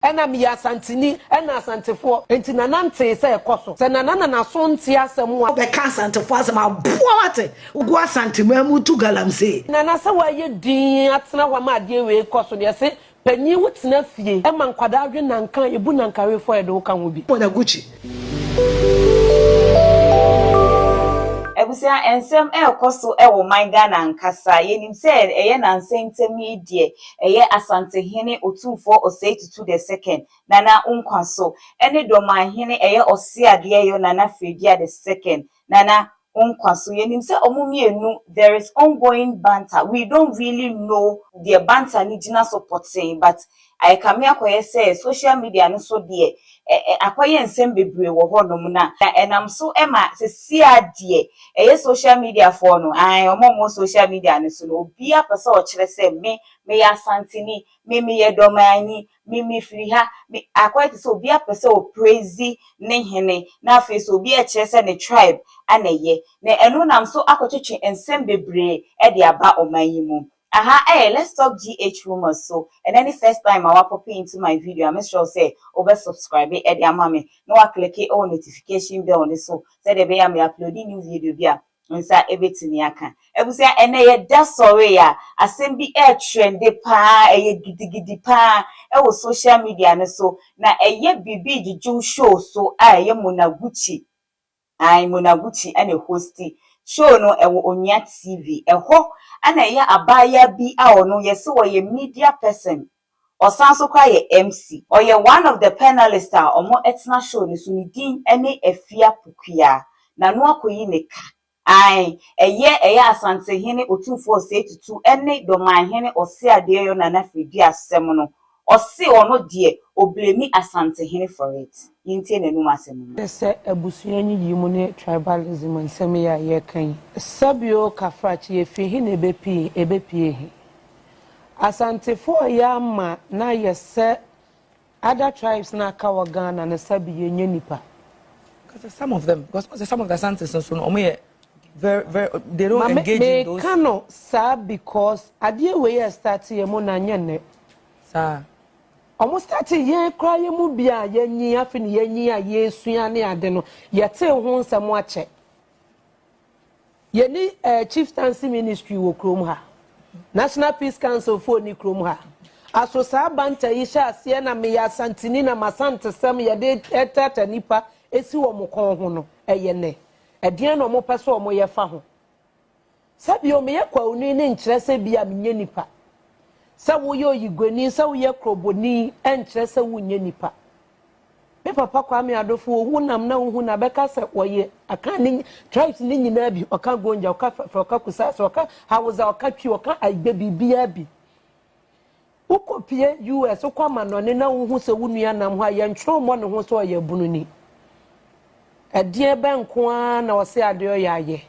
ena me ya asantini ena asantefo enti nanante se ekoso se nanana na so nti asem wa be ka asantefo asem aboa wate ugu asantema mu tu galamse nana se wa ye din atena wa ma ade we ekoso de se panyi wutena fie e man kwada adwe nankan ebu nankare fo ede wo kan wo bi na guchi ebusia ensem ekoso ewo man Ghana nkasa yenim se eye nansentemi die eye asantehene Otumfuor Osei the second nana unkwaso ene domahene eye Osiade yo nana Fredia the second nana unkwaso yenim se omumienu there is ongoing banter. We don't really know the banter ni gina supporting, but I come here say social media no so die akoye nsem bebre wo honom na enam so ema se siade social media for no omo social media no so no obi apese o kire se me ya santini me ye domani me firi ha me akoye se obi apese o praise ne hene na face obi e kire se ne tribe anaye na eno nam so akotwetwe nsem bebre e de aba omanyimu. Let's talk GH rumors. So, and any first time I will pop into my video, I make sure say over subscribe it at your mommy. No, I click it on notification bell on this so that the way I'm uploading new video via inside everything I can. I will say, and that's sorry, be a trend the pa a giddy pa social media and so now a BB the Jew show so I am Munaguchi. I'm Munaguchi and a hosty. Show no ewo onya TV eho ana ya abaya bi a ono yesi wo ye media person osanso kwa ye MC or ye one of the panelists omo etna show ni so ni din ene Afia Pokuaa na no akoyi ne ka eye asantehene Otumfuor Osei ene domahene Osiade yo nana Fredia asem no osi ono die oblemi asantehene for it yintie nenu masem se abusuani yimu ne tribalism nsem ya ye kan sabio kafrachi ye fi ne ebepie hi asantefo ya ma na ye se other tribes na kawa Ghana na sabiye nye nipa because some of them because some of the Santis so no very they don't engage in those kano sa because adie we start ye mo na nyene sa almost start ye cry mu bia ye nyi afi ne ye nyi a ye sua ne ade no ye te ho nsem a che ye ni chieftaincy ministry wo krom ha National Peace Council for ni krom ha aso sa banta yi sha ase na me ya santini na masante sem ye de etata nipa esi wo mo kon ho no eye ne edien no mo pese wo mo ye fa ho sabi o me ye kwa onu ne nkyere se bia menye nipa sa wo yo yigoni sa wo ye kroboni enkyere se wo nye nipa me papa kwa me adofo wo hunam na wo huna beka se wo ye aka ni tribes ni nyina bi oka gonja oka kusa so oka hauza oka twi oka agbe bibia bi ukopie US okwa manone na wo hu se wo nua nam ho ye ntro mo ne ho so ye bunu ni edie benko a na wo se ade o ya ye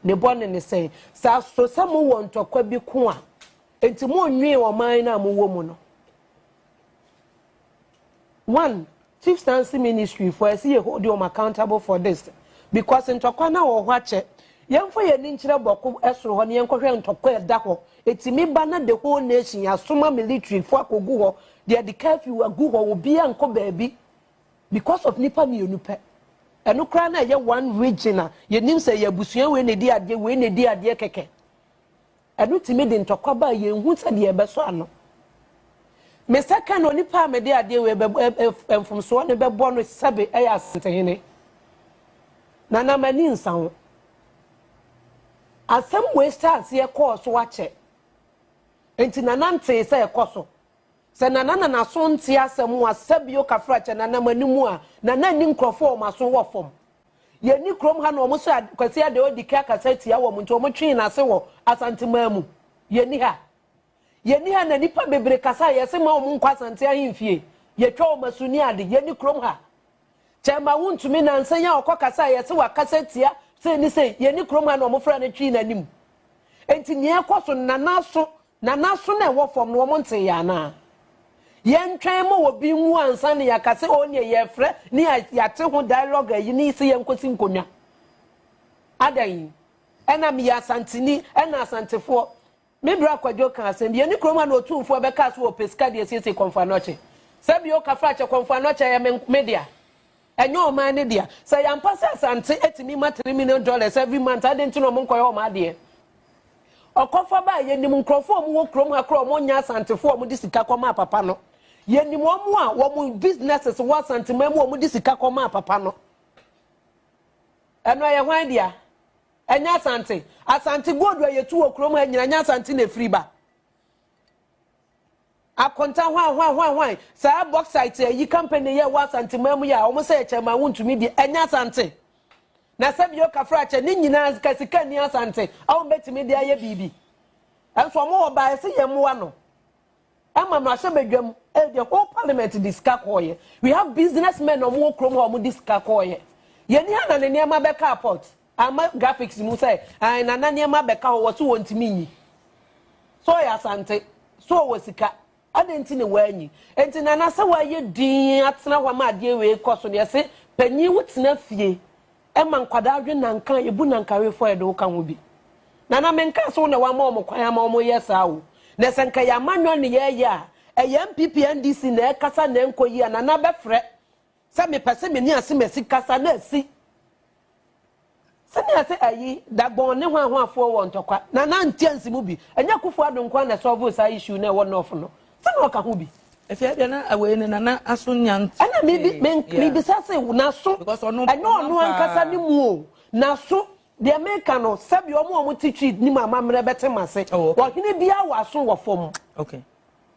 ne bone ne se sa so samo wo ntokwa bi ko a enti mo nwie wo man na mo wo mu no one chieftaincy ministry for see you hold you accountable for this because ntokwa na wo ho ache yemfo ye ni nkire boko esoro ho ne yenkohwe ntokwa eda ho etimi ba na the whole nation asoma military for akogu ho the curfew agu ho obi anko baabi because of nipa mi onupe eno kra na ye one region ye nim say ye busua we ne di ade keke eno timi de ntokwa ba ye hu se de ebeso ano me second onipa me de ade we emfomso ne bebo no sabe e asentehene nana mani nsan asem we start ye course wache enti nana nte se ekoso se nana na so nte asem wa sabio kafrache nana manimu a nana ni nkrofo ma so wo fom ye ni krom ha no mo so kwase ade odika kasati ya wo mo nti o mo twen na se wo asantemamu ye ni ha na nipa bebre kasa ye se ma o mo nkwa asante ahimfie ye twa o masuni ade ye ni krom ha chema wuntumi na nsanya okokasa ye se wa kasati ya se ni se ye ni krom ha no mo fra na twi na nim enti nye ekoso nana so na wo fom no mo nte ya na yentwen mo obi nwu ansa ne yakase onye ye frɛ ne yate ho dialogue yi ni se yenkosi nkonwa adan ena mi ya santini ena asantefo me bra kwadwo kan asem ye ni kroma na Otumfuor be ka so o pesika de siesie konfa noche Sabi o kafra che konfa no che ya media. Enyo o man dia. Say am pass asante etimi ma $3 million every month. I didn't know mo nkoye o ma de. Okofa ba ye nim nkrofo mo wo krom akro mo nya asante fo mo di sika koma papa no. Ye nim mo a wo mo businesses wo asante ma mo di sika koma papa no. Eno ye hwan dia. Enya asante. Asante godu ye tu wo krom anyina nya asante na free ba. Akonta hwan sa bauxite yi company ye wa asante ma mu ya o mo say chema wontumi di enya asante. Na sabi o kafra che ni nyina kasika ni asante awo betimi dia ye bibi enso mo oba ese ye mo no ama no ahye bedwam the whole parliament discuss koye we have businessmen of mo krom ho mo discuss koye ye ni ana ne niam be ka port ama graphics mu say ai na na niam be ka ho wo so wontimi nyi so ya asante so wo sika adenti ne wanyi enti na na se wa ye din atena ho ma ade we koso ne se panyi wutena fie Emma nkwada adwe nankan ebu nankawe fo edo ka ho bi na menka so na wa ma o kwan ama o yesa wo na senka ya manwo ne ye ya MPP NDC na kasa na enkoyi na befre se me pese me ni ase mesi kasa na asi se ne ase ayi da bon ne ho afo wo ntokwa na ntiansi mu bi enya kufu adonkwa na solve sa issue na wo no no se no ka ho bi Afia dia na awe ne na aso nyant ana me bi sase na so enyo no ankasa ni mu o na so de America no sabi omo teach ni mama mre bete mase wo hine bia wa so wo fom okay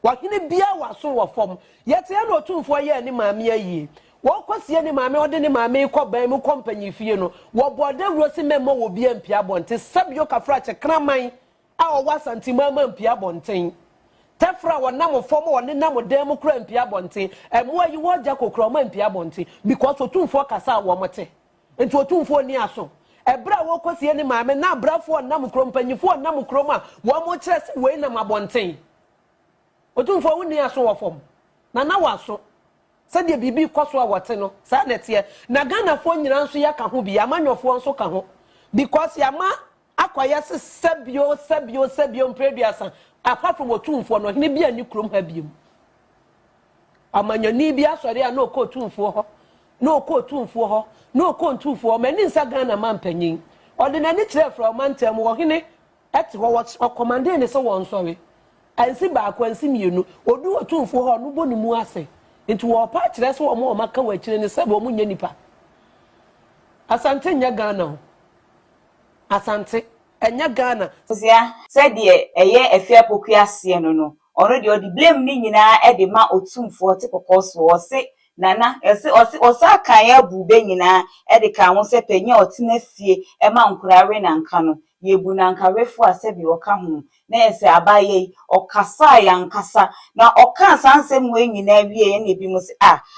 wo hine bia wa so wo fom yete na Otumfuor ye ni mama ayi wo kwasie ni mama ode ni mama ko ban mu company fie no wo bode rosi memo wo bia mpia bonte sabi o kafra che kraman a o wasanti mama mpia bonten Tefra wanamo form one namo democrat mpia bonte emwa yi woja kokroma mpia bonte because Otumfuor kasa wo mote enti Otumfuor ni aso ebra wo kosie ni maame na brafo nam krompanyifo nam kroma wo mo kire se we nam abonten Otumfuor wo ni aso wo fom na waso se de bibi koso a wote no sa nete na Ghana fo nyina nso ya ka ho bi amanyofo nso ka ho because yama akoya se sebio mpreduasa apart from Otumfuor no hine bia ni krom ha biem amanyani bia sori a no ko Otumfuor ho no ko Otumfuor ho no ko Otumfuor mani nsa Ghana man panyin ordinary kire from mantem wo hine eti wo commande ne se won sori ansi ba akwansi mienu odu Otumfuor ho no boni mu ase enti wo pa kire se wo mo maka wa kire ne se bo mu nya nipa asante nya Ghana ho asante enya Ghana Sia said ye Afia Pokuaa se no ono de odi blame ni nyina e de ma Otumfuor te kokoso o se nana osa kan ya bube nyina e de kan ho se panya otena fie e ma nkurare na nka no ye bu na nkarefo asebi oka ho na ese abaye okasa ya nkasa na oka sansem we nyina wie na ebi mu se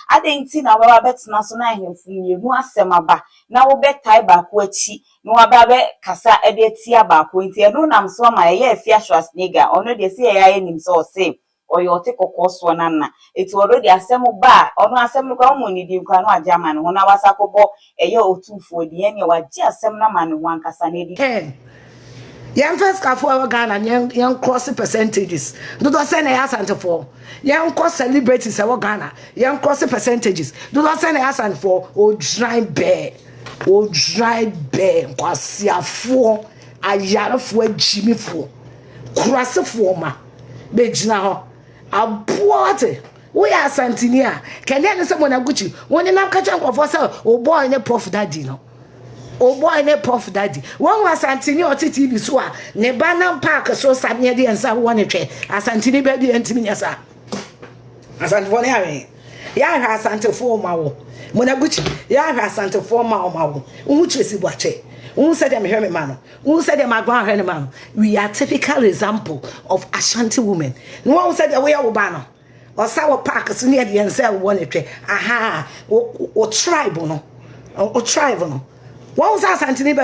adenti na baba betena so na ahemfu mienu asem aba na wo betai ba ko achi no ababe kasa e de tia ba ko nti e no nam so ma ye Afia Schwarzenegger ono de se ya nim so se oyote kokoso nana eti already asem ba ono asem no kwa mo ni di kwa no ajama no na wasakobo eye Otumfuor di ene waji asem na man ho ankasa na di Yan first kafo wa Ghana yan cross percentages do say na asante for yan cross celebrities wa Ghana yan cross percentages do say na asante for o dry bear kwasiafo ayarefo agimifo kurasefo ma be gina ho aboate we asantini a kene ne se mo na guchi woni nam ka chan kwafo se o boy ne prof daddy no o boy ne prof daddy won asantini o TV so a ne banam park so samye de ensa woni twe asantini ba bi entimi nyasa asantefo ne awe ya ha asantefo ma wo mo na guchi ya ha asantefo ma wo hu chesi boache hu said them hear me man hu said them agba hear me man we are typical example of Ashanti women no one said we are obano or saw park so near the ensa woni twe aha o tribe no o tribe no what was asantini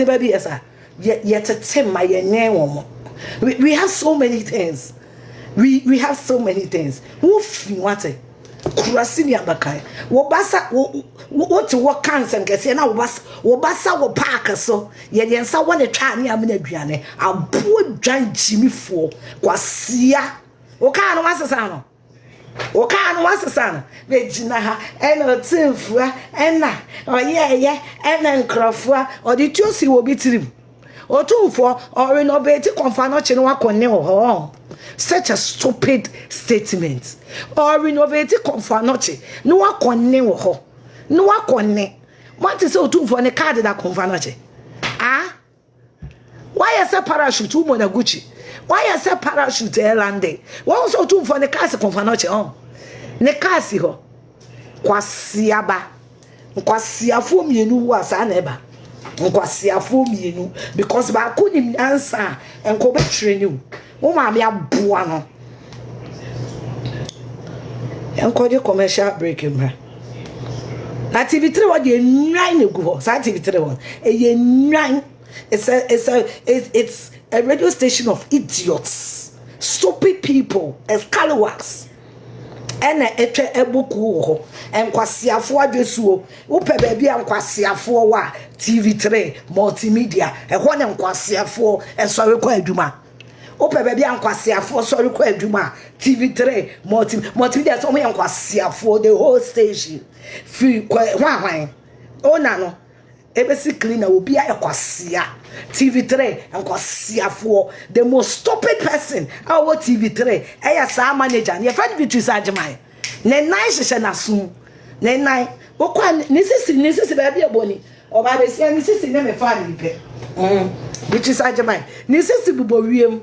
baby yes yet a tem my name we have so many things we have so many things who what kurasini abakai wo basa wo to wo cancer nkese na wo basa wo park so ye yensa wo ne twa ne amena aduane abo dwan jimifo kwasia wo ka no wasesa no o ka no wasesa be gina ha ena otimfua ena oyeye ena nkrofua odi tiosi wo bitirim Otumfuor or renovate confanoche no akone ho. Such a stupid statement. Or renovate confanoche no akone ho. No akone. What is Otumfuor ne card that confanoche? Ah? Why is a parachute to Monaguchi? Why is a parachute Erlande? Why also Otumfuor ne case confanoche on? Ne case ho. Kwasiaba. Kwasiafo mienu was aneba. Nkwasiafo mienu because ba ko nim answer enko be training wo ma me aboa no enko de commercial break mra na TV3 what dey nwan ne go sa TV3 one e nwan it's a radio station of idiots, stupid people, scalawags. Ena etwe eboku ho enkwasiafo adwesuo wo pe baabi ankwasiafo wa TV3 multimedia ehwo ne nkwasiafo esori kwa adwuma wo pe baabi ankwasiafo sori kwa adwuma TV3 multimedia so mo ankwasiafo the whole station free kwa hwan ona no ebesi cleaner obi ayekwasia TV3 ankwasiafo the most stupid person our TV3 eya sa manager ne friend Beatrice Ajimai ne nine sheshe na sun ne nine okwa nisisi baabi eboni oba be sia nisisi ne me fa ni pe Beatrice Ajimai nisisi bubo wiem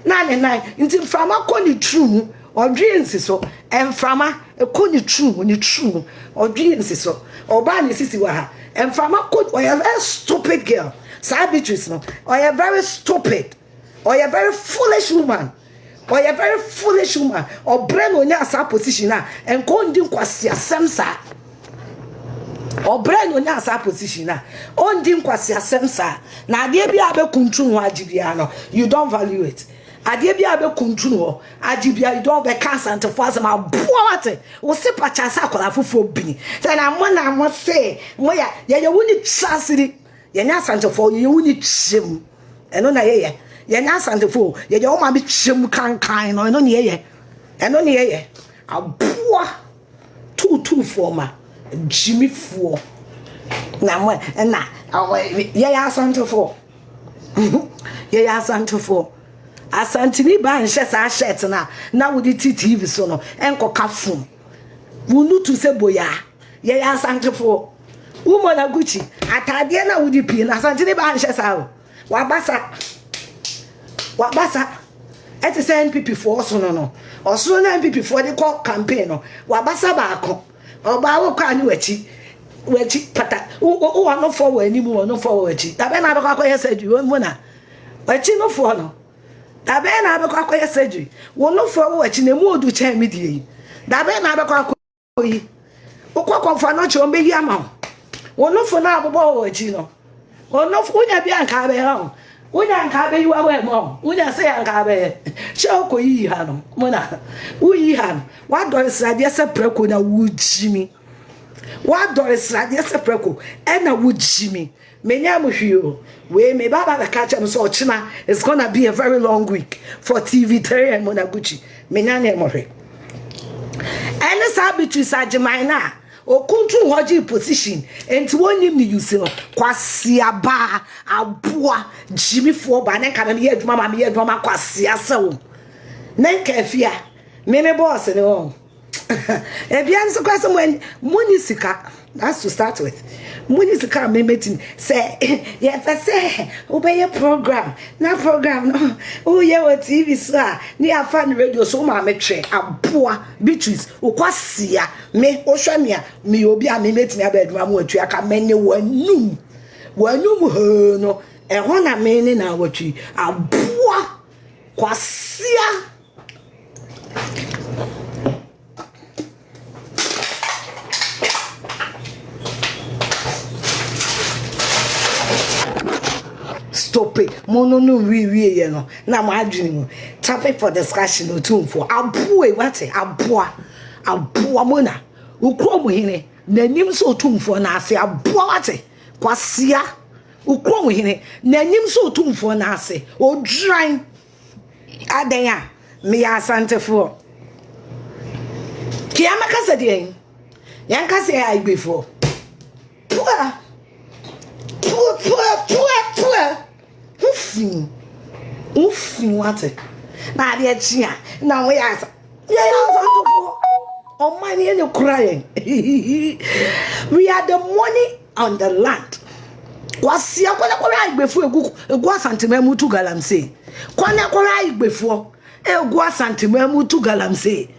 na ne nine nti frama ko ni true odwensi so emframa ko ni true odwensi so oba nisisi wa ha emframa ko or a very stupid girl sa Beatrice no or a very stupid or a very foolish woman or a very foolish woman or brain on your position na and go ndi kwasi asem sa or brain on your position na on ndi kwasi asem sa na ade bia be kuntun ho agibia no you don't value it ade bia be kuntun ho agibia you don't be cancer to force ma boate wo se pacha sa akola fofo bi say na mo say mo ya woni tsasiri ye nya santofo ye woni tsim eno na ye nya santofo ye o ma bi tsim kankan no eno ne ye aboa tutufoɔ ma jimifoɔ na mo na ye ya santofo ye ya santofo asantini ba nhye sa shirt na wo di TV so no enko kafum wunu tu se boya ye ya santofo umo na Gucci atade na wo di pi na asantini ba nhye sa o wabasa eti se NPP for so no oso na NPP for the call campaign no wabasa ba akọ oba wo kwa ni wachi pata o no for we ni mu no for wachi tabe na abakọ akoye surgery wo mu na wachi no for no tabe na abakọ akoye surgery wo no for wachi na mu odu chen mi die tabe na abakọ akoyi ukwa fa no che o mehi ama wo no for na abobo wachi no wo no for unya bia nka be ha unya nka be yiwa we mo unya se nka be che okoyi ha no mo na uyi ha no wa do srade se preko na wujimi wa do srade se preko e na wujimi menya mo hwio we me baba the catch am so china it's gonna be a very long week for TV3 and Monaguchi menya na mo hwe ene sa Beatrice Ajimai na okuntu hoji position enti wonim ni use no kwasiaba aboa jimifo ba ne kana me adwuma ma me adwuma kwasia sewo nenka afia me boss ne o ebian so kwase munisika that's to start with munisika me meeting say yeah say obey program na program no oh yeah what TV so ni afa ni radio so ma me twe aboa Beatrice okwasia me ohwamia me obi a me meeting abaduma mu atwa aka mene wanum ho no ehona na me ni na watwi aboa kwasia stop it mono no we ye no na mo adwini mu topic for discussion Otumfuor aboa wate aboa mona ukro mo hene nanim so Otumfuor na ase aboa wate kwasia ukro mo hene nanim so Otumfuor na ase odran adan a me ya asantefo Kiamaka said, Yanka say I before. Poor. Uffing water. Now, dear Chia, now we ask. Oh, money and you're crying. We are the money on the land. Was ya kwana before a gua santimemu to galamse. Kwana before a gua santimemu to galamse.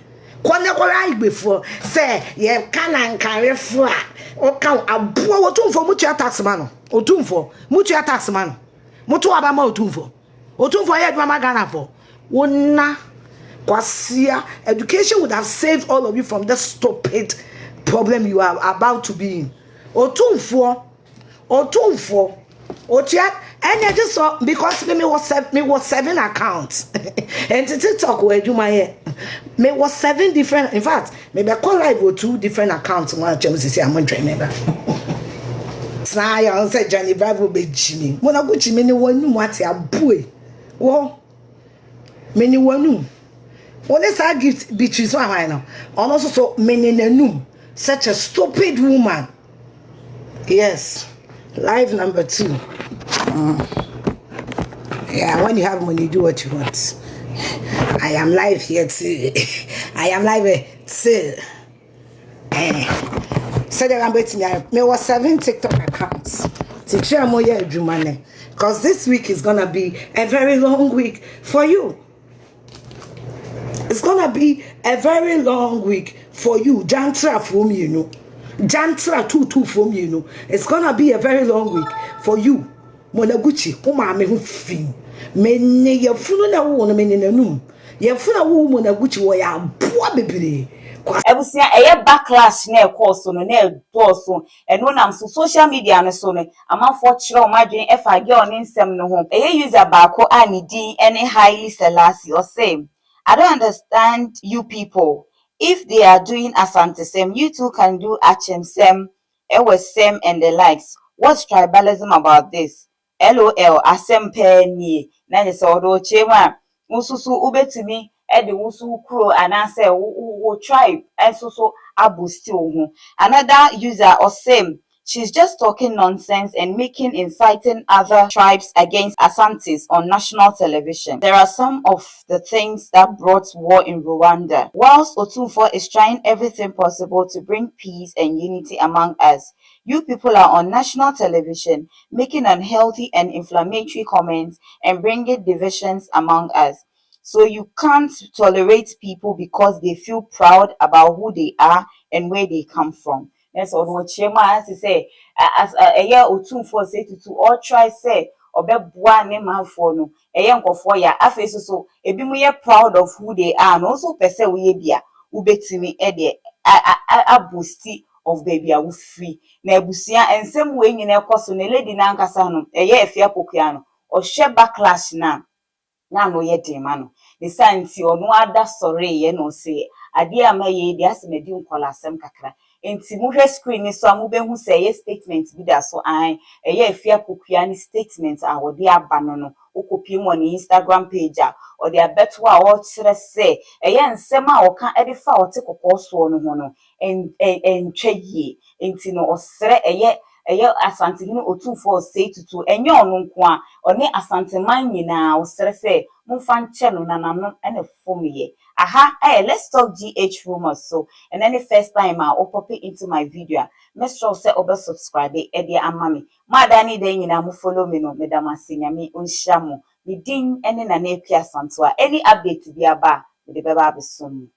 Kwana before say ye can carry flat. O kan abo Otumfuor mutua tax man. Otumfuor mutua tax man. Mutu abama Otumfuor ye dwama Ghana for. Wona kwasia education would have saved all of you from the stupid problem you are about to be in. Otumfuor Otia and I just saw because me was 7 accounts. And to TikTok where do my hair. Me was 7 different, in fact, maybe I call live with 2 different accounts. One James say I'm on trainer. Snai on said Johnny Bravo be Jimmy. When I go to many one what a boy. Well, many one. When I gift bitches one I know. Also so many no such a stupid woman. Yes. Live number 2. Yeah, when you have money, do what you want. I am live here too. I am live too. So that I'm waiting. Me was 7 TikTok accounts. To share more money. Because this week is gonna be a very long week for you. It's gonna be a very long week for you. Jantra from you know. Jantra 2 from you know. It's gonna be a very long week for you. Monaguchi, me who fin. Many your funeral na woman in a room. Your funeral woman Monaguchi way a poor baby. Ebusia eye backlash na ekọ so no na edo so eno nam so social media no so no amanfo kire o madwen efa ge on nsem no ho eye user baako ani din any highly selassie or same. I don't understand you people. If they are doing asantisem, you too can do achemsem, ewesem and the likes. What's tribalism about this? LOL asempe ni na je so do chema mususu ubetumi e de wusu kro anase wo tribe enso so abusti wo. Another user or same, she's just talking nonsense and making inciting other tribes against Asantis on national television. There are some of the things that brought war in Rwanda. Whilst Otumfuor is trying everything possible to bring peace and unity among us, you people are on national television making unhealthy and inflammatory comments and bringing divisions among us. So you can't tolerate people because they feel proud about who they are and where they come from. That's all what Chema has to say. As a year Otumfuor say to all try say obebua ne manfo no eye nkofo ya afeso so ebi mu ye proud of who they are and also pese we ye bia ubetimi e de abusti of baby a free na ebusia ensem we nyina ekoso na lady na nkasa no eye Afia Pokuaa no o hwe backlash na no ye dema no the santi onu ada sore ye no say ade amaye di asemedi nkolasem kakra enti muhwe screen ni so amubehu say ye statement bi da so an eye Afia Pokuaa ni statement a wo de aba no okopie mo ni Instagram page a o de abeto a o kire say eye nsem a o ka ede fa o te kokoso no ho no entweye enti no osere eye asantehene Otumfuor say tutu enye onu nko a one asanteman nyina osere say mumfa nche no nanano ene fomiye aha let's talk GH rumors. So and then the first time I pop it into my video make sure say obe subscribe e dia amami madani de nyina mu follow me no medama senyame onhia mo me din ene na na apia santo a any update bi aba me de beba abesom.